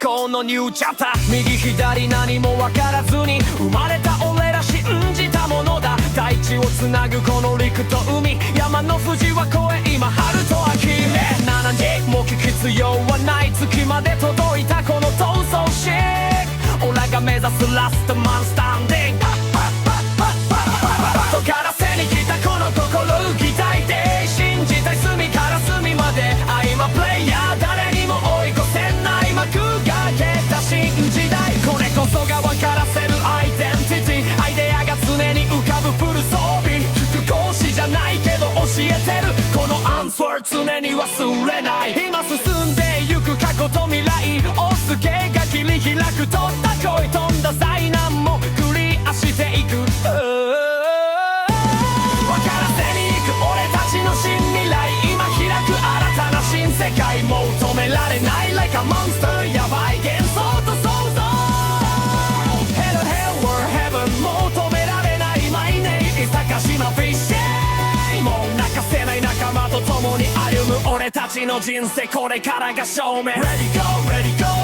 このニューチャプター。右左何も分からずに生まれた俺ら信じたものだ。大地をつなぐこの陸と海、山の富士は越え今春と秋。7時もう聞く必要はない、月まで届いたこの闘争心。俺らが目指すラストマンスタンディング。後から背に来たこの心擬態で信じたい隅から隅まで。I'm a player 誰にも追い越せない幕が開けた新時代。これこそが分からせるアイデンティティ。アイデアが常に浮かぶフル装備。塾講師じゃないけど教えてるこのアンサー常に忘れない。今進んでゆく過去と未来、オスケが切り開く取った恋飛んだ災難もクリアしていく。分からせに行く俺たちの新未来、今開く新たな新世界。もう止められない Like a monster やばい幻想と想像。 Hell hell or heaven もう止められない My name is 高島フィッシュ。もう泣かせない仲間と共に歩む俺たちの人生、これからが証明。 Ready go ready go